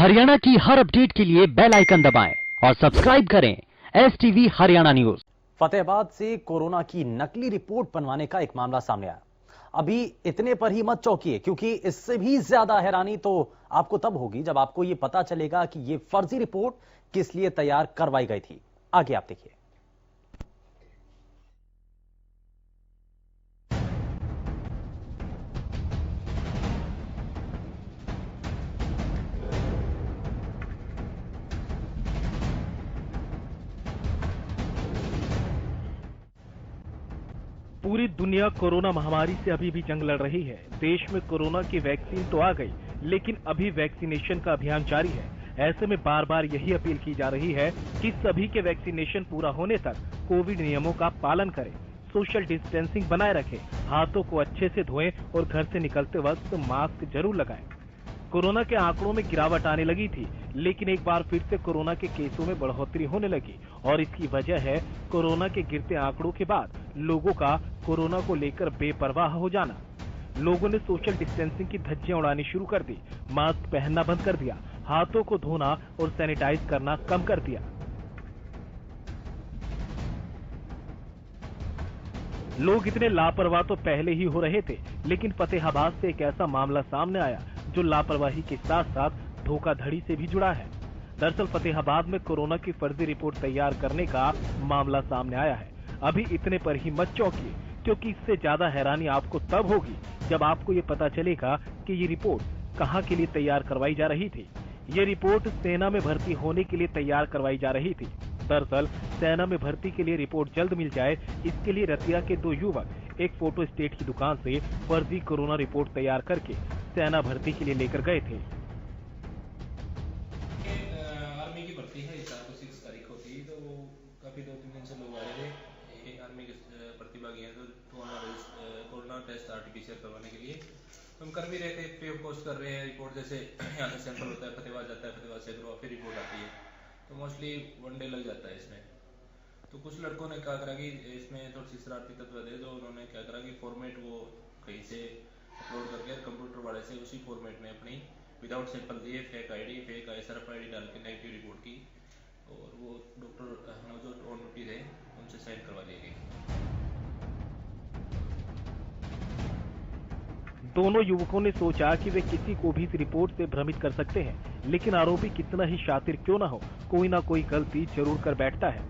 हरियाणा की हर अपडेट के लिए बेल आइकन दबाएं और सब्सक्राइब करें STV हरियाणा न्यूज। फतेहाबाद से कोरोना की नकली रिपोर्ट बनवाने का एक मामला सामने आया। अभी इतने पर ही मत चौंकिए, क्योंकि इससे भी ज्यादा हैरानी तो आपको तब होगी जब आपको यह पता चलेगा कि यह फर्जी रिपोर्ट किस लिए तैयार करवाई गई थी। आगे आप देखिए। पूरी दुनिया कोरोना महामारी से अभी भी जंग लड़ रही है। देश में कोरोना की वैक्सीन तो आ गई, लेकिन अभी वैक्सीनेशन का अभियान जारी है। ऐसे में बार बार यही अपील की जा रही है कि सभी के वैक्सीनेशन पूरा होने तक कोविड नियमों का पालन करें, सोशल डिस्टेंसिंग बनाए रखें, हाथों को अच्छे से धोएं और घर से निकलते वक्त मास्क जरूर लगाएं। कोरोना के आंकड़ों में गिरावट आने लगी थी, लेकिन एक बार फिर से कोरोना के केसों में बढ़ोतरी होने लगी और इसकी वजह है कोरोना के गिरते आंकड़ों के बाद लोगों का कोरोना को लेकर बेपरवाह हो जाना। लोगों ने सोशल डिस्टेंसिंग की धज्जियां उड़ानी शुरू कर दी, मास्क पहनना बंद कर दिया, हाथों को धोना और सैनिटाइज करना कम कर दिया। लोग इतने लापरवाह तो पहले ही हो रहे थे, लेकिन फतेहाबाद से एक ऐसा मामला सामने आया जो लापरवाही के साथ साथ धोखाधड़ी से भी जुड़ा है। दरअसल फतेहाबाद में कोरोना की फर्जी रिपोर्ट तैयार करने का मामला सामने आया है। अभी इतने पर ही मत चौंकिए, क्योंकि इससे ज्यादा हैरानी आपको तब होगी जब आपको ये पता चलेगा कि ये रिपोर्ट कहाँ के लिए तैयार करवाई जा रही थी। ये रिपोर्ट सेना में भर्ती होने के लिए तैयार करवाई जा रही थी। दरअसल सेना में भर्ती के लिए रिपोर्ट जल्द मिल जाए, इसके लिए रतिया के 2 युवक एक फोटो स्टेट की दुकान से फर्जी कोरोना रिपोर्ट तैयार करके सेना भर्ती के लिए लेकर गए थे। आर्मी की भर्ती है 4 को 6 तारीख को थी, तो काफी 2-3 दिन से लोग आ रहे थे आर्मी के प्रतिभागी हैं, तो हमारा कोरोना टेस्ट आरटीपीसीआर करवाने के लिए हम कर भी रहे थे। पे पोस्ट कर रहे हैं रिपोर्ट, जैसे यहाँ से सैंपल होता है, फतेहाबाद जाता है, फतेहाबाद से फिर रिपोर्ट आती है, तो मोस्टली 1 डे लग जाता है इसमें। तो कुछ लड़कों ने क्या करा कि इसमें थोड़ी सी शरारती तत्व थे, तो उन्होंने क्या करा कि फॉर्मेट वो कहीं से अपलोड करके कंप्यूटर वाले से उसी फॉर्मेट में अपनी विदाउट सैंपल दिए, fake ID, fake ISRF ID डाल के नेगेटिव रिपोर्ट की, और वो डॉक्टर जो ऑन ड्यूटी थे उनसे साइन करवा ली गई। दोनों युवकों ने सोचा कि वे किसी को भी इस रिपोर्ट से भ्रमित कर सकते हैं, लेकिन आरोपी कितना ही शातिर क्यों न हो, कोई ना कोई गलती जरूर कर बैठता है।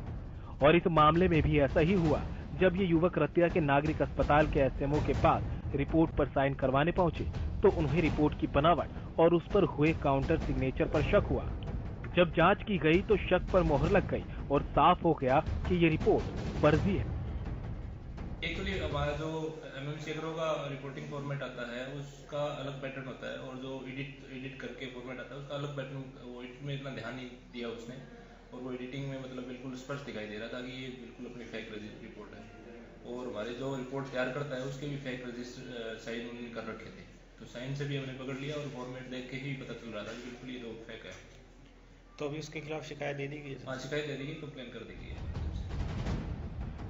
और इस मामले में भी ऐसा ही हुआ। जब ये युवक रतिया के नागरिक अस्पताल के SMO के पास रिपोर्ट पर साइन करवाने पहुंचे, तो उन्हें रिपोर्ट की बनावट और उस पर हुए काउंटर सिग्नेचर पर शक हुआ। जब जांच की गई तो शक पर मोहर लग गई और साफ हो गया कि ये रिपोर्ट फर्जी है। एक्चुअली हमारा जो MMC का रिपोर्टिंग फॉर्मेट आता है उसका अलग पैटर्न होता है, और जो एडिट करके फॉर्मेट आता है उसका अलग पैटर्न। वो एडिट में इतना ध्यान नहीं दिया उसने, और वो एडिटिंग में मतलब बिल्कुल स्पष्ट दिखाई दे रहा था कि ये बिल्कुल अपनी फेक रिपोर्ट है। और हमारे जो रिपोर्ट तैयार करता है उसके भी फेक रजिस्टर साइन उन्होंने कर रखे थे, तो साइन से भी हमने पकड़ लिया और फॉर्मेट देख के ही पता चल रहा था कि बिल्कुल ये तो फेक है। तो अभी उसके खिलाफ शिकायत दे दी गई है? हाँ, शिकायत दे दी गई, कंप्लेन कर दी गई है।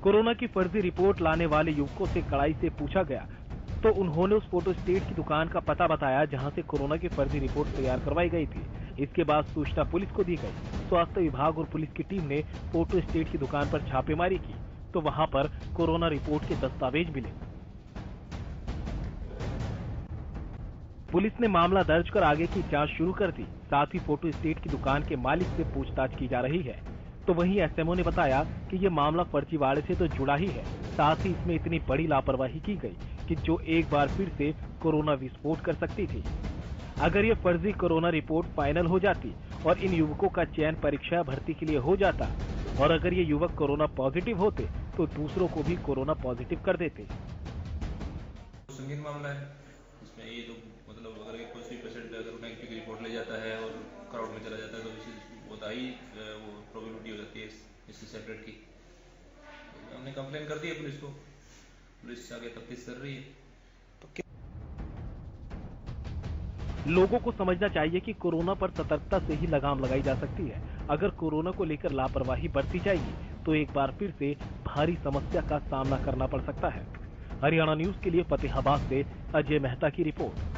कोरोना की फर्जी रिपोर्ट लाने वाले युवकों से कड़ाई से पूछा गया तो उन्होंने उस फोटो स्टेट की दुकान का पता बताया जहां से कोरोना की फर्जी रिपोर्ट तैयार करवाई गई थी। इसके बाद सूचना पुलिस को दी गई। स्वास्थ्य विभाग और पुलिस की टीम ने फोटो स्टेट की दुकान पर छापेमारी की, तो वहां पर कोरोना रिपोर्ट के दस्तावेज मिले। पुलिस ने मामला दर्ज कर आगे की जांच शुरू कर दी। साथ ही फोटो स्टेट की दुकान के मालिक से पूछताछ की जा रही है। तो वहीं SMO ने बताया कि ये मामला फर्जीवाड़े से तो जुड़ा ही है, साथ ही इसमें इतनी बड़ी लापरवाही की गई कि जो एक बार फिर से कोरोना विस्फोट कर सकती थी। अगर ये फर्जी कोरोना रिपोर्ट फाइनल हो जाती और इन युवकों का चयन परीक्षा भर्ती के लिए हो जाता, और अगर ये युवक कोरोना पॉजिटिव होते तो दूसरों को भी कोरोना पॉजिटिव कर देते। संगीन मामला है इसमें। ये तो मतलब अगर कोई भी पेशेंट अगर नेगेटिव रिपोर्ट ले जाता है और क्राउड में चला जाता है, तो होता ही वो प्रोबेबिलिटी हो जाती है इससे सेपरेट की। हमने कंप्लेन कर दी है पुलिस को, पुलिस आगे तफ्तीश कर रही है। लोगों को समझना चाहिए कि कोरोना पर सतर्कता से ही लगाम लगाई जा सकती है। अगर कोरोना को लेकर लापरवाही बरती जाएगी तो एक बार फिर से भारी समस्या का सामना करना पड़ सकता है। हरियाणा न्यूज के लिए फतेहाबाद से अजय मेहता की रिपोर्ट।